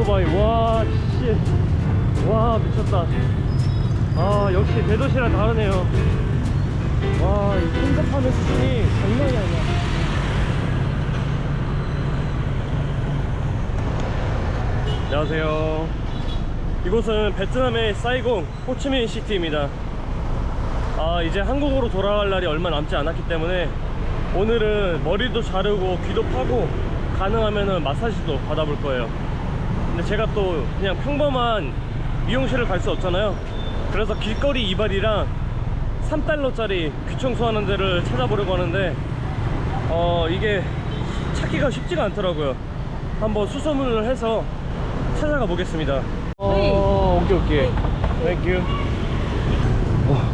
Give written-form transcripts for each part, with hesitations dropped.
오토바이. 와, 씨. 와, 미쳤다. 아, 역시 대도시랑 다르네요. 와, 이 혼잡하는 수준이 장난이 아니야. 안녕하세요. 이곳은 베트남의 사이공 호치민 시티입니다. 이제 한국으로 돌아갈 날이 얼마 남지 않았기 때문에 오늘은 머리도 자르고 귀도 파고 가능하면은 마사지도 받아볼 거예요. 근데 제가 또 그냥 평범한 미용실을 갈 수 없잖아요. 그래서 길거리 이발이랑 3달러짜리 귀 청소하는 데를 찾아보려고 하는데 이게 찾기가 쉽지가 않더라고요. 한번 수소문을 해서 찾아가 보겠습니다. 오케이. 땡큐.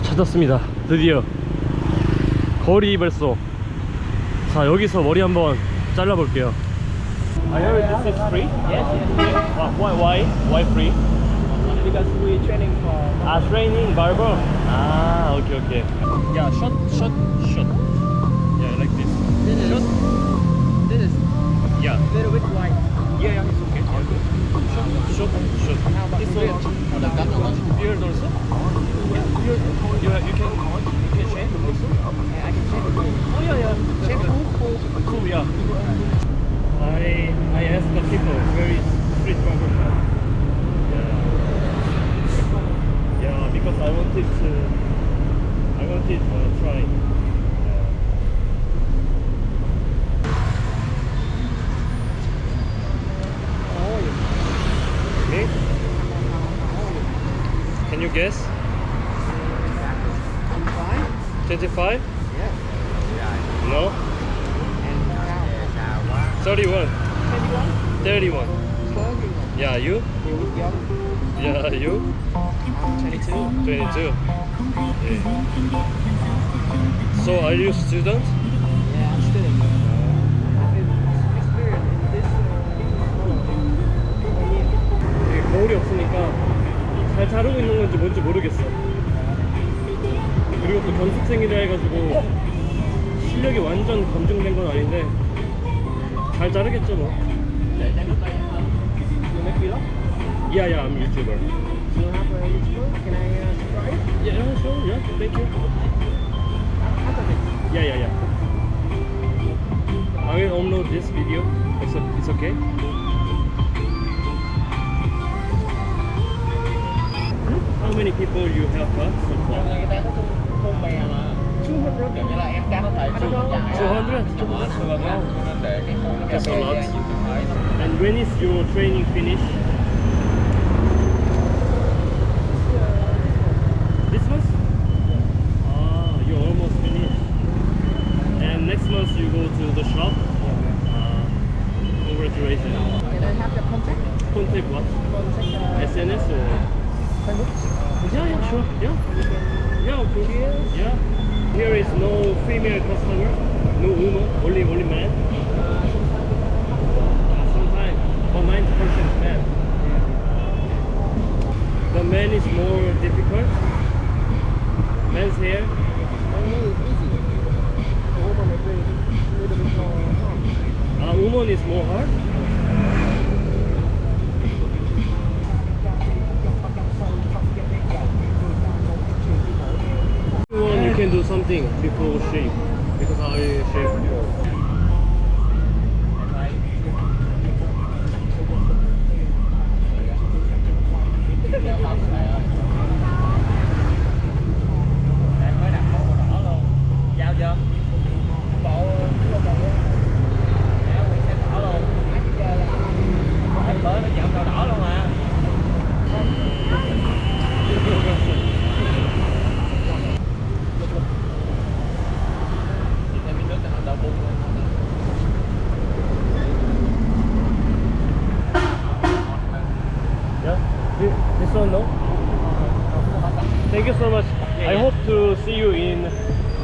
찾았습니다. 드디어 거리 이발소. 자, 여기서 머리 한번 잘라볼게요. I heard this is free? Yes. Why free? Because we training for Training barber? Okay. Yeah, short. Yeah, like this. this is Yeah. little bit wide. Yeah, it's okay. Short. How about This beard? one? Beard also? Yeah, beard. You can shave also? I can check with you. Yeah. Check Cool, yeah. I asked the people where is street barber shop. Yeah, because I wanted to try. Me? Can you guess? 25? Yeah. No? And now 31. 21. 31. Yeah, you? Yeah, you? 22. 22. Yeah. So are you a student? Yeah, I'm student. I've been experienced in this 1 year. 이게 거울이 없으니까 잘 자르고 있는 건지 뭔지 모르겠어. 그리고 또 견습생이라 해가지고 실력이 완전 검증된 건 아닌데 잘 자르겠죠 뭐. You make vlog? Yeah, I'm YouTuber. You have a YouTuber? Can I subscribe? Yeah, sure, yeah, thank you. After this. Yeah. I will upload this video. It's okay? How many people you have cut so far? Người ta có thôn bè là 200 kiểu như là em đang có thể sử dụng 200? để cái khu That's a lot. And when is your training finished? This month? You're almost finished. And next month you go to the shop? Congratulations. Can I have the contact? Contact what? Contact SNS or? Facebook? Yeah, sure. Yeah, of course. Yeah. Here is no female customer, no woman, only man. Sometimes, or 90% man. The man is more difficult. Man's hair. Woman is more hard. You can do something before shave because I shave before. Giao chưa? Bộ sẽ đỏ luôn. Em tới nó chạm đỏ đỏ luôn mà. This one, no? Thank you so much. I hope to see you in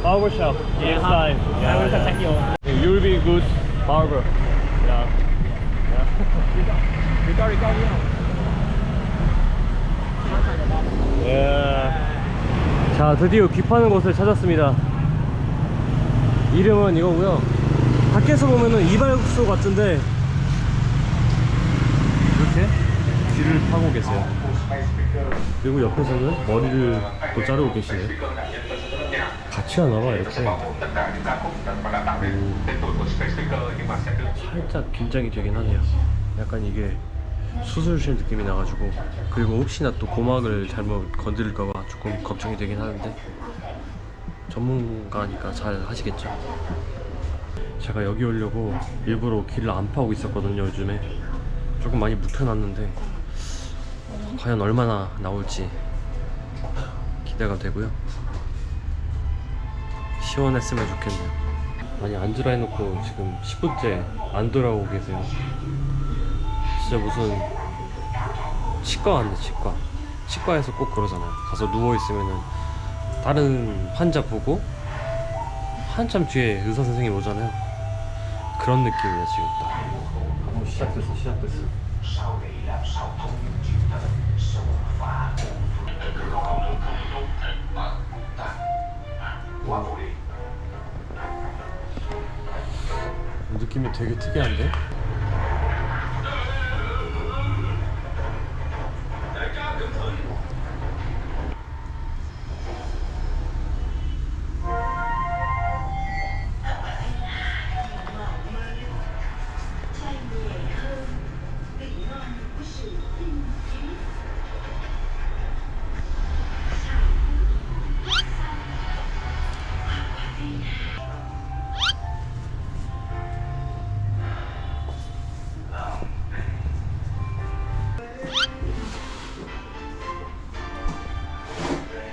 barber shop next time. I will contact you. You'll be good barber. Yeah. 자, 드디어 귀 파는 곳을 찾았습니다. 이름은 이거고요. 밖에서 보면은 이발소 같은데 이렇게 귀를 파고 계세요. 그리고 옆에서는 머리를 또 자르고 계시네요. 같이 하나봐 이렇게. 살짝 긴장이 되긴 하네요. 약간 이게 수술실 느낌이 나가지고, 그리고 혹시나 또 고막을 잘못 건드릴까봐 조금 걱정이 되긴 하는데 전문가니까 잘 하시겠죠. 제가 여기 오려고 일부러 귀를 안 파고 있었거든요. 요즘에 조금 많이 묵혀놨는데 과연 얼마나 나올지 기대가 되고요. 시원했으면 좋겠네요. 아니, 앉으라 해놓고 지금 10분째 안 돌아오고 계세요. 진짜 무슨 치과 같네. 치과에서 꼭 그러잖아요. 가서 누워있으면은 다른 환자 보고 한참 뒤에 의사 선생님 오잖아요. 그런 느낌이에요 지금 딱. 시작됐어. 느낌이 되게 특이한데?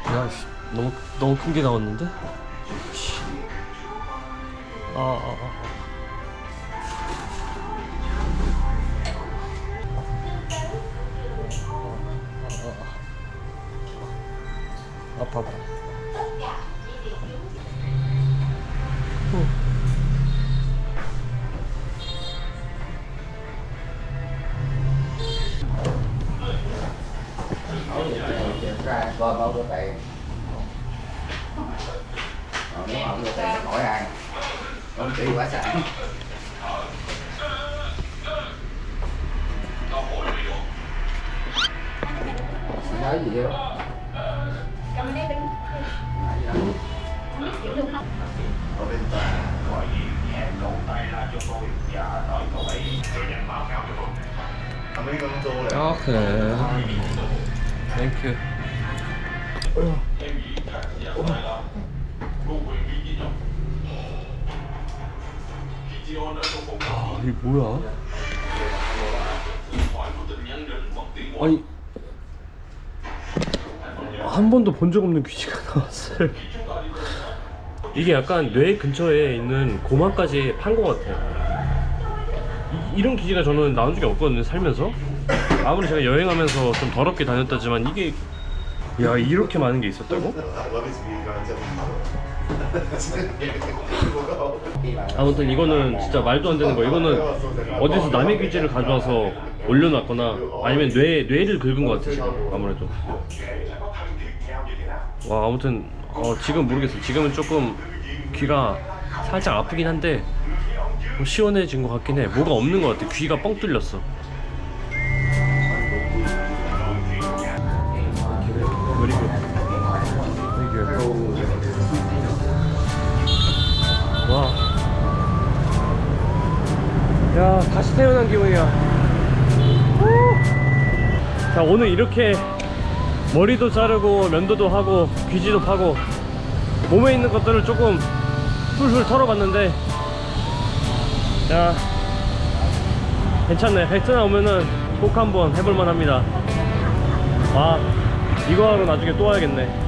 야, 너무 큰 게 나왔는데? 아파. Ra coi bao nhiêu tiền. Nếu mà không được tiền hỏi ai. Ông chỉ quá sợ. Chị nói gì vậy? Cầm lấy bên. Không biết chịu được không? Ở bên tòa gọi hẹn cậu tay ra cho tôi và đợi cậu ấy nhận báo cáo cho tôi. Không biết con tôi là 오케이. 땡큐. 아, 이게 뭐야? 아니, 한 번도 본 적 없는 귀지가 나왔어요. 이게 약간 뇌 근처에 있는 고막까지 판 것 같아요. 이런 기지가 저는 나온 적이 없거든요, 살면서. 아무리 제가 여행하면서 좀 더럽게 다녔다지만 이게, 야, 이렇게 많은 게 있었다고? 아무튼 이거는 진짜 말도 안 되는 거. 이거는 어디서 남의 귀지를 가져와서 올려놨거나 아니면 뇌를 긁은 것 같아 지금. 아무래도. 와, 아무튼 지금 모르겠어. 지금은 조금 귀가 살짝 아프긴 한데 시원해진 것 같긴 해. 뭐가 없는 것 같아. 귀가 뻥 뚫렸어. 와, 야, 다시 태어난 기분이야. 자, 오늘 이렇게 머리도 자르고 면도도 하고 귀지도 파고 몸에 있는 것들을 조금 훌훌 털어봤는데, 야, 괜찮네. 베트남 오면은 꼭 한번 해볼만 합니다. 와, 이거 하러 나중에 또 와야겠네.